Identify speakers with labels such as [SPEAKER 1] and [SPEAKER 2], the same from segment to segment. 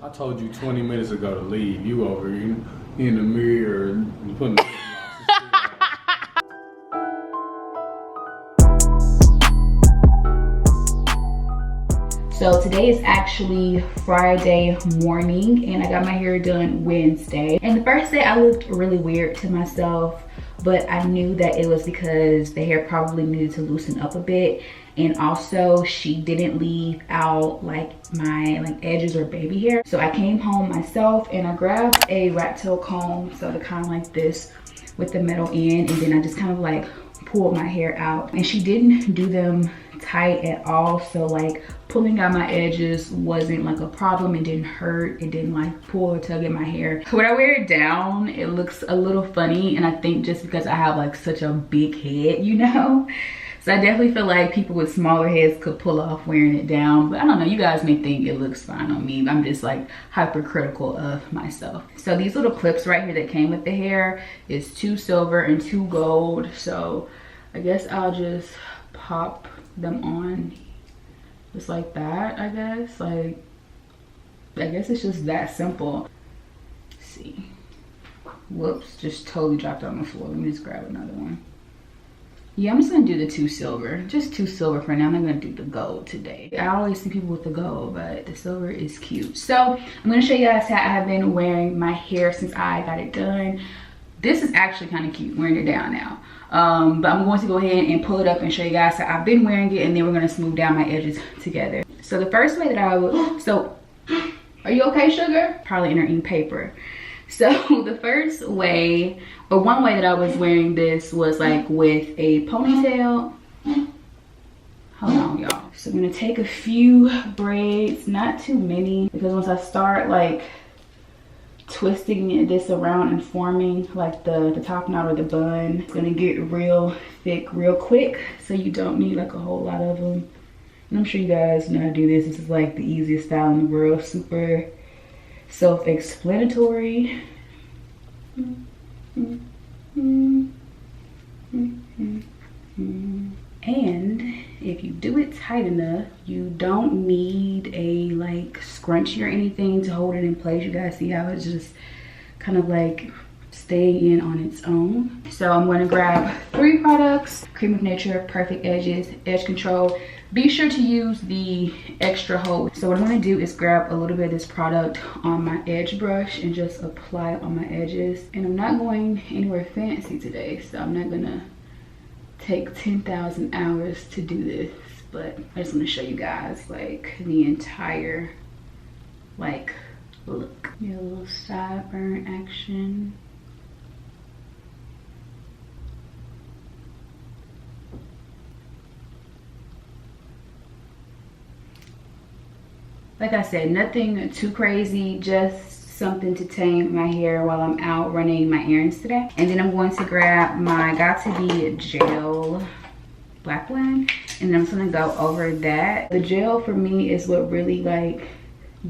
[SPEAKER 1] I told you 20 minutes ago to leave. You over here in the mirror and putting the
[SPEAKER 2] So today is actually Friday morning and I got my hair done Wednesday. And the first day I looked really weird to myself, but I knew that it was because the hair probably needed to loosen up a bit. And also she didn't leave out like my edges or baby hair. So I came home myself and I grabbed a rat tail comb, so the kind like this with the metal end, and then I just kind of like pulled my hair out. And she didn't do them tight at all, so like pulling out my edges wasn't like a problem. It didn't hurt, it didn't like pull or tug at my hair. When I wear it down, it looks a little funny, and I think just because I have like such a big head, you know, so I definitely feel like people with smaller heads could pull off wearing it down. But I don't know, you guys may think it looks fine on me. I'm just like hypercritical of myself. So these little clips right here that came with the hair is 2 silver and 2 gold. So I guess I'll just pop them on just like that. I guess it's just that simple. Let's see. Whoops, just totally dropped it on the floor. Let me just grab another one. Yeah, I'm just gonna do the 2 silver. Just 2 silver for now. I'm not gonna do the gold today. I always see people with the gold, but the silver is cute. So I'm gonna show you guys how I've been wearing my hair since I got it done. This is actually kind of cute, wearing it down now. But I'm going to go ahead and pull it up and show you guys how I've been wearing it, and then we're gonna smooth down my edges together. So the first way that I would, so are you okay, sugar? Probably in her eating paper. So the first way, or one way that I was wearing this was like with a ponytail. Hold on, y'all. So I'm gonna take a few braids, not too many, because once I start like twisting this around and forming like the top knot or the bun, it's gonna get real thick real quick, so you don't need like a whole lot of them. And I'm sure you guys know how to do this. This is like the easiest style in the world, super self-explanatory. And if you do it tight enough, you don't need a like scrunchie or anything to hold it in place. You guys see how it's just kind of like staying in on its own. So I'm going to grab 3 products: Cream of Nature, Perfect Edges, Edge Control. Be sure to use the extra hold. So what I'm going to do is grab a little bit of this product on my edge brush and just apply it on my edges. And I'm not going anywhere fancy today, so I'm not gonna take 10,000 hours to do this, but I just want to show you guys like the entire like look. Yeah, a little sideburn action. Like I said, nothing too crazy, just something to tame my hair while I'm out running my errands today. And then I'm going to grab my Got To Be gel black one, and then I'm just gonna go over that. The gel for me is what really like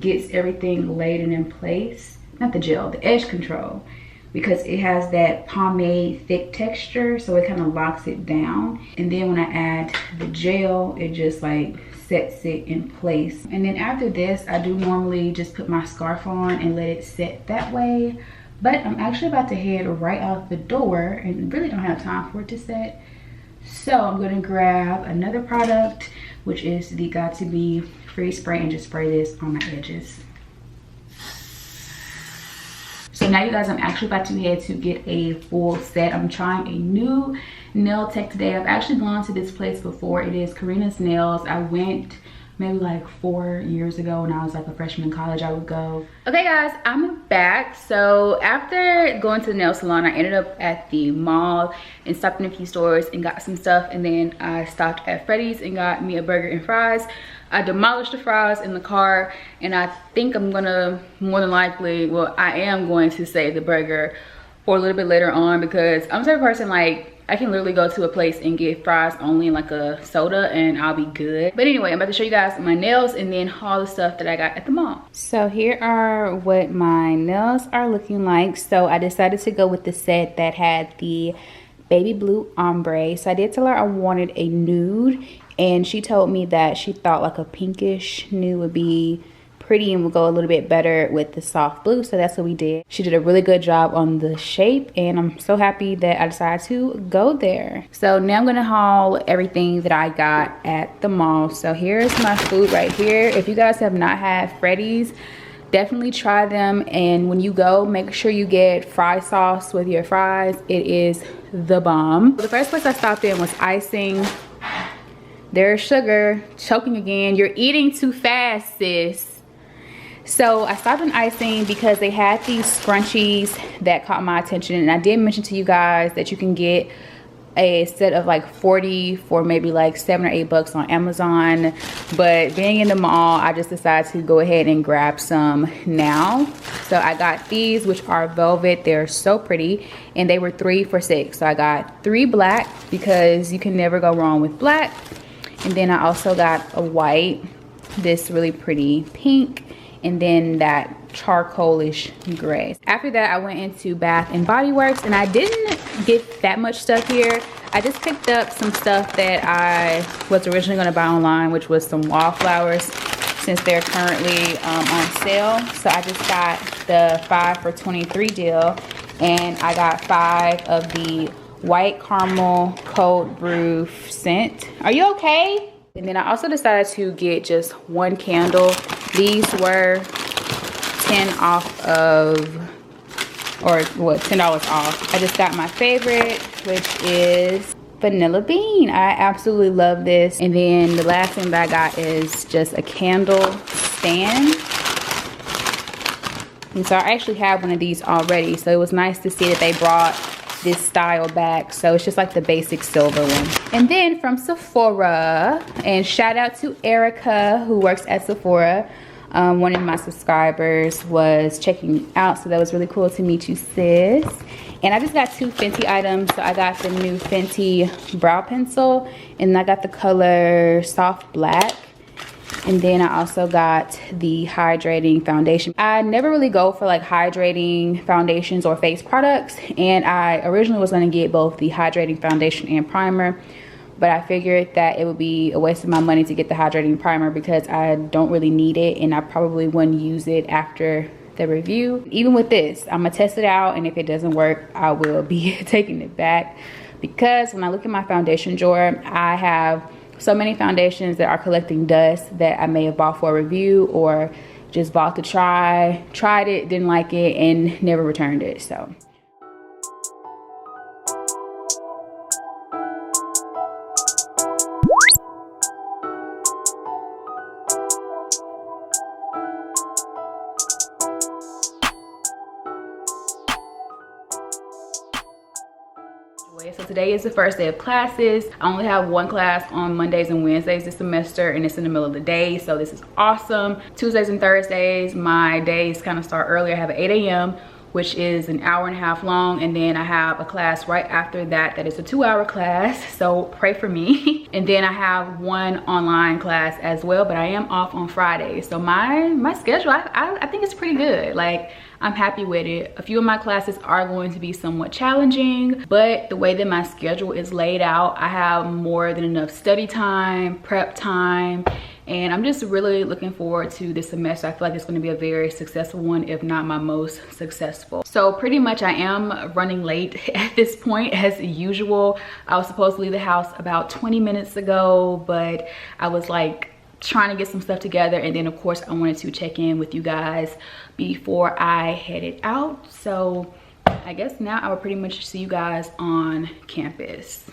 [SPEAKER 2] gets everything laid and in place. Not the gel, the edge control, because it has that pomade thick texture, so it kind of locks it down. And then when I add the gel, it just like sets it in place. And then after this, I do normally just put my scarf on and let it set that way, but I'm actually about to head right out the door and really don't have time for it to set. So I'm gonna grab another product, which is the Got To Be Freeze Spray, and just spray this on my edges. So now you guys, I'm actually about to head to get a full set. I'm trying a new nail tech today. I've actually gone to this place before. It is Karina's Nails. I went maybe like 4 years ago when I was like a freshman in college. I would go. Okay guys, I'm back. So after going to the nail salon, I ended up at the mall and stopped in a few stores and got some stuff, and then I stopped at Freddy's and got me a burger and fries. I demolished the fries in the car, and I think I'm gonna more than likely, well, I am going to save the burger for a little bit later on, because I'm the type of person like I can literally go to a place and get fries only and like a soda and I'll be good. But anyway, I'm about to show you guys my nails and then all the stuff that I got at the mall. So here are what my nails are looking like. So I decided to go with the set that had the baby blue ombre. So I did tell her I wanted a nude, and she told me that she thought like a pinkish nude would be pretty and will go a little bit better with the soft blue, so that's what we did. She did a really good job on the shape, and I'm so happy that I decided to go there. So now I'm gonna haul everything that I got at the mall. So here's my food right here. If you guys have not had Freddy's, definitely try them, and when you go, make sure you get fry sauce with your fries. It is the bomb. The first place I stopped in was icing. There's Sugar choking again. You're eating too fast, sis. So I stopped in icing because they had these scrunchies that caught my attention, and I did mention to you guys that you can get a set of like 40 for maybe like $7 or $8 on Amazon. But being in the mall, I just decided to go ahead and grab some now. So I got these, which are velvet. They're so pretty, and they were 3 for $6. So I got 3 black because you can never go wrong with black. And then I also got a white, this really pretty pink, and then that charcoalish gray. After that, I went into Bath and Body Works, and I didn't get that much stuff here. I just picked up some stuff that I was originally going to buy online, which was some wallflowers, since they're currently on sale. So I just got the 5 for $23 deal, and I got 5 of the white caramel cold brew scent. Are you okay? And then I also decided to get just 1 candle. These were 10 off of, or what, $10 off. I just got my favorite, which is Vanilla Bean. I absolutely love this. And then the last thing that I got is just a candle stand. And so I actually have one of these already, so it was nice to see that they brought this style back. So it's just like the basic silver one. And then from Sephora, and shout out to Erica who works at Sephora, one of my subscribers was checking out, so that was really cool to meet you, sis. And I just got 2 Fenty items. So I got the new Fenty brow pencil, and I got the color soft black. And then I also got the hydrating foundation. I never really go for like hydrating foundations or face products, and I originally was going to get both the hydrating foundation and primer, but I figured that it would be a waste of my money to get the hydrating primer because I don't really need it, and I probably wouldn't use it after the review. Even with this, I'm gonna test it out, and if it doesn't work, I will be taking it back, because when I look at my foundation drawer, I have so many foundations that are collecting dust that I may have bought for a review or just bought to try, tried it, didn't like it, and never returned it. So so today is the first day of classes. I only have 1 class on Mondays and Wednesdays this semester, and it's in the middle of the day, so this is awesome. Tuesdays and Thursdays, my days kind of start earlier. I have an 8 a.m., which is an hour-and-a-half long, and then I have a class right after that that is a 2-hour class, so pray for me. And then I have 1 online class as well, but I am off on Fridays. So my schedule, I think it's pretty good. Like, I'm happy with it. A few of my classes are going to be somewhat challenging, but the way that my schedule is laid out, I have more than enough study time, prep time, and I'm just really looking forward to this semester. I feel like it's going to be a very successful one, if not my most successful. So pretty much I am running late at this point as usual. I was supposed to leave the house about 20 minutes ago, but I was like trying to get some stuff together, and then of course I wanted to check in with you guys before I headed out. So I guess now I will pretty much see you guys on campus.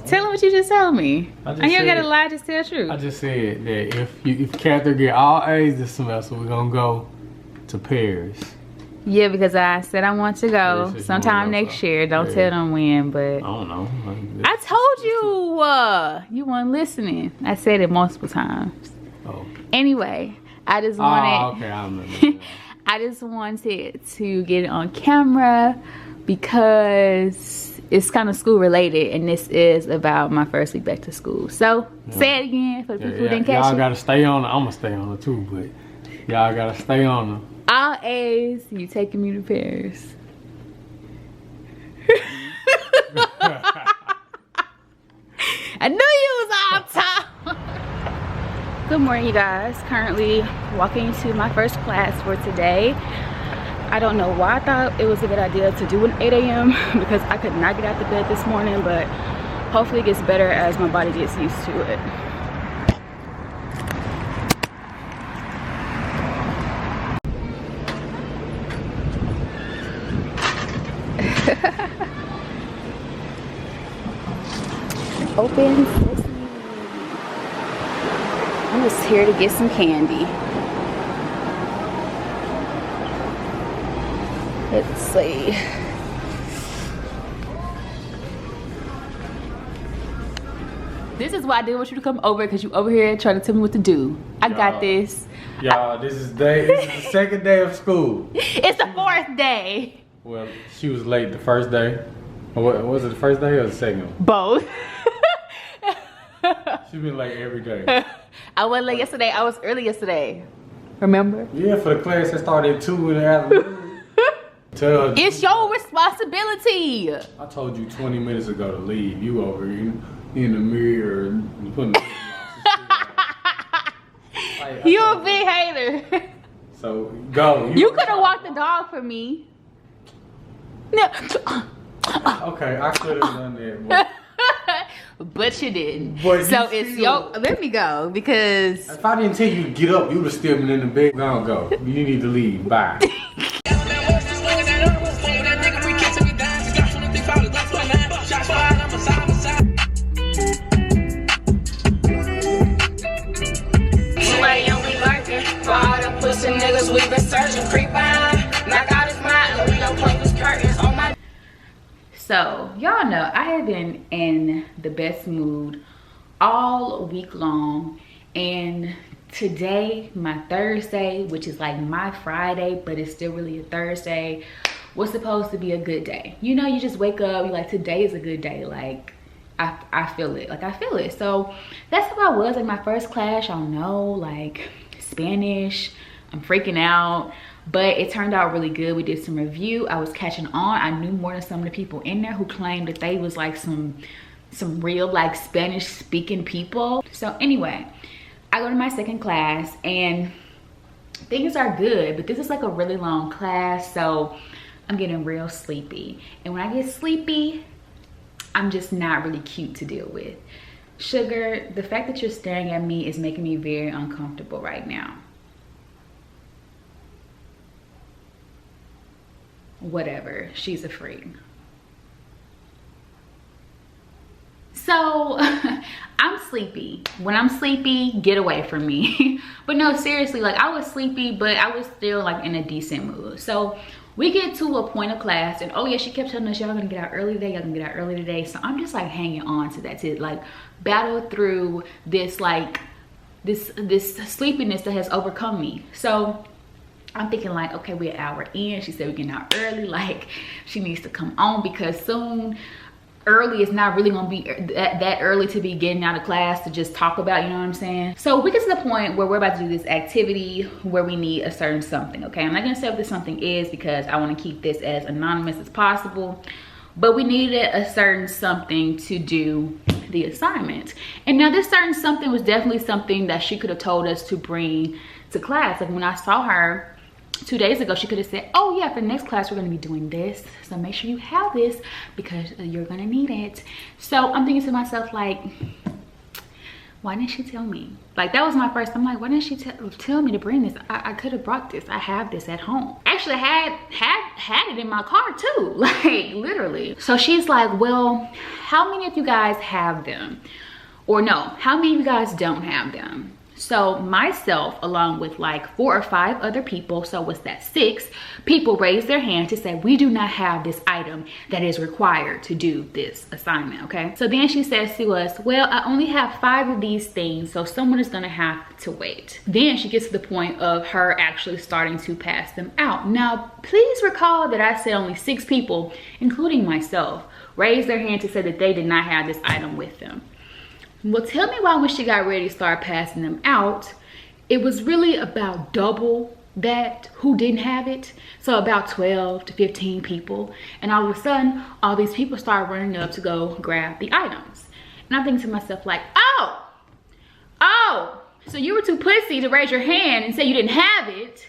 [SPEAKER 2] Tell him what you just told me. And you gotta lie, just tell the truth.
[SPEAKER 1] I just said that if Catherine get all A's this semester, we're gonna go to Paris.
[SPEAKER 2] Yeah, because I said I want to go sometime next year. Don't tell them when, but
[SPEAKER 1] I don't know.
[SPEAKER 2] I told you. You weren't listening. I said it multiple times.
[SPEAKER 1] Oh.
[SPEAKER 2] Anyway, I just wanted.
[SPEAKER 1] Okay, I remember.
[SPEAKER 2] I just wanted to get it on camera because it's kind of school related, and this is about my first week back to school. So say it again for the people who didn't catch it.
[SPEAKER 1] Y'all gotta stay on it. I'm gonna stay on it too, but y'all gotta stay on it.
[SPEAKER 2] All A's, you taking me to Paris. I knew you was on top. Good morning, you guys. Currently walking to my first class for today. I don't know why I thought it was a good idea to do an 8 a.m. because I could not get out of bed this morning, but hopefully it gets better as my body gets used to it. Open sesame. I'm just here to get some candy. Let's see. This is why I didn't want you to come over, because you over here trying to tell me what to do. I got this.
[SPEAKER 1] Y'all, this is the second day of school.
[SPEAKER 2] It's the 4th day.
[SPEAKER 1] Well, she was late the first day. Or what, was it the first day or the second one?
[SPEAKER 2] Both.
[SPEAKER 1] She's been late every day.
[SPEAKER 2] I wasn't late yesterday. I was early yesterday. Remember?
[SPEAKER 1] Yeah, for the class that started at 2 in the afternoon.
[SPEAKER 2] It's your responsibility.
[SPEAKER 1] I told you 20 minutes ago to leave. You over here in the mirror and you putting the
[SPEAKER 2] You a big hater.
[SPEAKER 1] So go.
[SPEAKER 2] You could have walked the dog for me. No.
[SPEAKER 1] Okay, I could have done that.
[SPEAKER 2] But you didn't.
[SPEAKER 1] But
[SPEAKER 2] so it's your. Let me go, because
[SPEAKER 1] if I didn't tell you to get up, you would have still been in the bed. Go. You need to leave. Bye.
[SPEAKER 3] Niggas, we been searching, creep behind. Knock out his mind, we don't play with curtains on my.
[SPEAKER 2] So y'all know I have been in the best mood all week long, and today, my Thursday, which is like my Friday, but it's still really a Thursday, was supposed to be a good day. You know, you just wake up, you're like, today is a good day. Like, I feel it. Like, I feel it. So that's how I was. Like, my first class, y'all know, like Spanish. I'm freaking out, but it turned out really good. We did some review. I was catching on. I knew more than some of the people in there who claimed that they was like some real like Spanish speaking people. So anyway, I go to my second class and things are good, but this is like a really long class, so I'm getting real sleepy. And when I get sleepy, I'm just not really cute to deal with. Sugar, the fact that you're staring at me is making me very uncomfortable right now. Whatever, she's a freak. So I'm sleepy. When I'm sleepy, get away from me. But no, seriously, like I was sleepy, but I was still like in a decent mood. So we get to a point of class, and oh yeah, she kept telling us, y'all gonna get out early today, y'all gonna get out early today. So I'm just like hanging on to that, to like battle through this like this sleepiness that has overcome me. So I'm thinking like, okay, we're an hour in. She said we're getting out early. Like, she needs to come on, because soon, early is not really gonna be that early to be getting out of class to just talk about, you know what I'm saying? So we get to the point where we're about to do this activity where we need a certain something, okay? I'm not gonna say what this something is because I wanna keep this as anonymous as possible, but we needed a certain something to do the assignment. And now this certain something was definitely something that she could have told us to bring to class. Like when I saw her 2 days ago, she could have said, oh yeah, for the next class we're going to be doing this, so make sure you have this because you're going to need it. So I'm thinking to myself, like, why didn't she tell me? Like, that was my first, I'm like, why didn't she tell me to bring this? I could have brought this. I have this at home. Actually, I had it in my car too, like literally. So she's like, well, how many of you guys have them? Or no, how many of you guys don't have them? So myself, along with like 4 or 5 other people, so what's that, 6 people raised their hand to say, we do not have this item that is required to do this assignment, okay? So then she says to us, well, I only have 5 of these things, so someone is gonna have to wait. Then she gets to the point of her actually starting to pass them out. Now, please recall that I said only 6 people, including myself, raised their hand to say that they did not have this item with them. Well, tell me why when she got ready to start passing them out, it was really about double that who didn't have it. So about 12 to 15 people. And all of a sudden, all these people start running up to go grab the items. And I'm thinking to myself like, oh, so you were too pussy to raise your hand and say you didn't have it.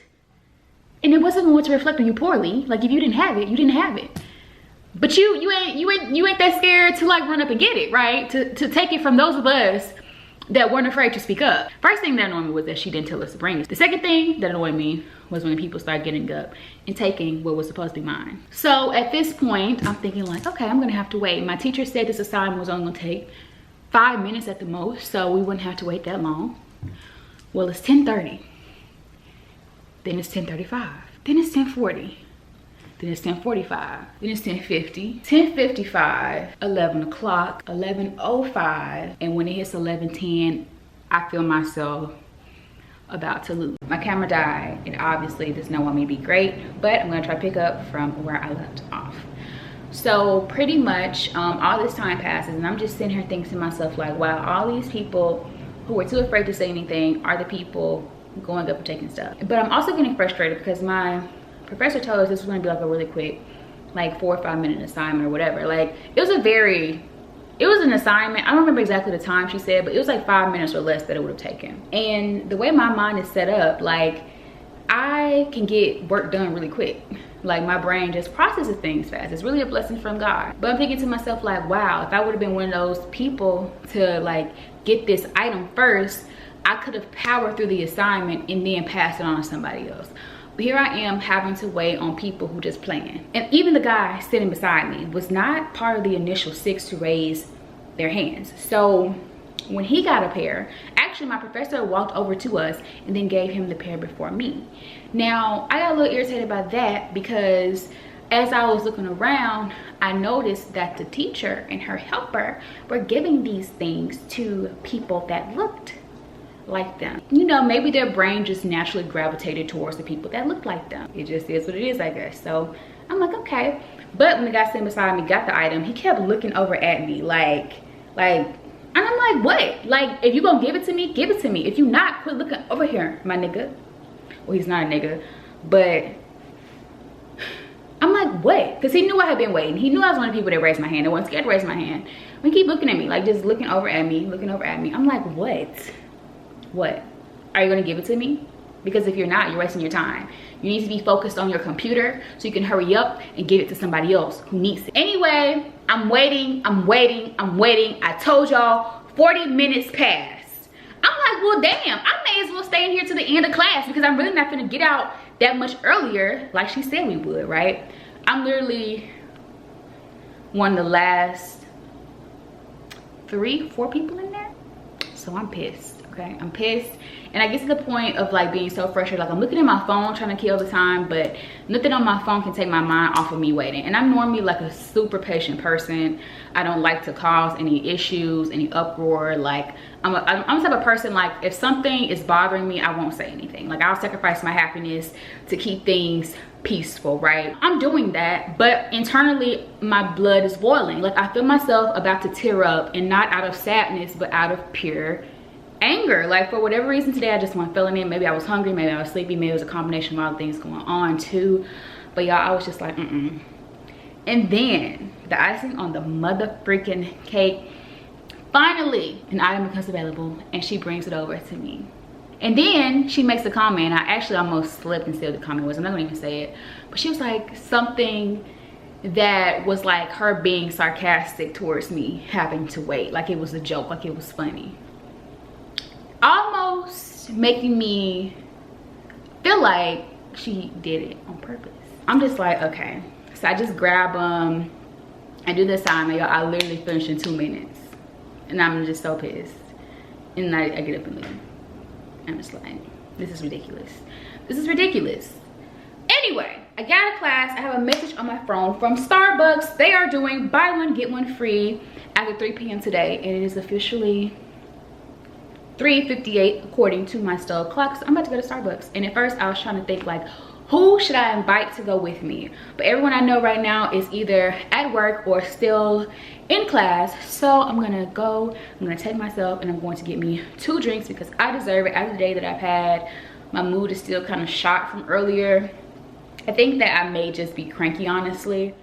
[SPEAKER 2] And it wasn't going to reflect on you poorly. Like if you didn't have it, you didn't have it. But you ain't that scared to like run up and get it, right? To take it from those of us that weren't afraid to speak up. First thing that annoyed me was that she didn't tell us to bring it. The second thing that annoyed me was when people started getting up and taking what was supposed to be mine. So at this point, I'm thinking like, okay, I'm gonna have to wait. My teacher said this assignment was only gonna take 5 minutes at the most, so we wouldn't have to wait that long. Well, it's 10:30. Then it's 10:35. Then it's 10:40. Then it's 10:45, then it's 10:50, 10:55, 11 o'clock, 11:05, and when it hits 11:10, I feel myself about to lose. My camera died, and obviously this don't want me to be great, but I'm gonna try to pick up from where I left off. So pretty much all this time passes, and I'm just sitting here thinking to myself like, wow, all these people who were too afraid to say anything are the people going up and taking stuff. But I'm also getting frustrated because my professor told us this was going to be like a really quick, like 4 or 5 minute assignment or whatever. Like it was an assignment. I don't remember exactly the time she said, but it was like 5 minutes or less that it would have taken. And the way my mind is set up, like I can get work done really quick. Like my brain just processes things fast. It's really a blessing from God. But I'm thinking to myself like, wow, if I would have been one of those people to like get this item first, I could have powered through the assignment and then passed it on to somebody else. But here I am having to wait on people who just playing. And even the guy sitting beside me was not part of the initial 6 to raise their hands. So when he got a pair, actually my professor walked over to us and then gave him the pair before me. Now, I got a little irritated by that because as I was looking around, I noticed that the teacher and her helper were giving these things to people that looked like them. You know, maybe their brain just naturally gravitated towards the people that look like them. It just is what it is, I guess. So I'm like, okay. But when the guy sitting beside me got the item, he kept looking over at me like, and I'm like, what? Like, if you gonna give it to me, give it to me. If you not, quit looking over here, my nigga. Well, he's not a nigga, but I'm like, what? Because he knew I had been waiting. He knew I was one of the people that raised my hand. I wasn't scared to raise my hand. He keep looking at me, like just looking over at me, I'm like, what? Are you gonna give it to me? Because if you're not, you're wasting your time. You need to be focused on your computer so you can hurry up and give it to somebody else who needs it. Anyway, I'm waiting. I told y'all 40 minutes passed. I'm like, well, damn, I may as well stay in here to the end of class because I'm really not gonna get out that much earlier like she said we would, right? I'm literally one of the last 3, 4 people in there. So I'm pissed. Okay, I'm pissed, and I get to the point of like being so frustrated. Like I'm looking at my phone trying to kill the time, but nothing on my phone can take my mind off of me waiting. And I'm normally like a super patient person. I don't like to cause any issues, any uproar. Like I'm the type of person, like if something is bothering me, I won't say anything. Like I'll sacrifice my happiness to keep things peaceful, right? I'm doing that, but internally my blood is boiling. Like I feel myself about to tear up, and not out of sadness, but out of pure anger. Like for whatever reason today, I just wasn't feeling it. Maybe I was hungry, maybe I was sleepy, maybe it was a combination of all the things going on too. But y'all, I was just like, And then the icing on the mother freaking cake, finally an item becomes available and she brings it over to me. And then she makes a comment. I actually almost slipped and said what the comment was. I'm not gonna even say it, but she was like something that was like her being sarcastic towards me having to wait, like it was a joke, like it was funny, almost making me feel like she did it on purpose. I'm just like, okay. So I just grab them and do the assignment. I literally finished in 2 minutes, and I'm just so pissed. And I get up and leave. I'm just like, this is ridiculous. This is ridiculous. Anyway, I got out of class. I have a message on my phone from Starbucks. They are doing buy one, get one free after 3 p.m. today. And it is officially 3:58 according to my stove clock. So I'm about to go to Starbucks. And at first I was trying to think like, who should I invite to go with me? But everyone I know right now is either at work or still in class. So I'm gonna go, I'm gonna take myself and I'm going to get me 2 drinks because I deserve it after the day that I've had. My mood is still kind of shot from earlier. I think that I may just be cranky, honestly.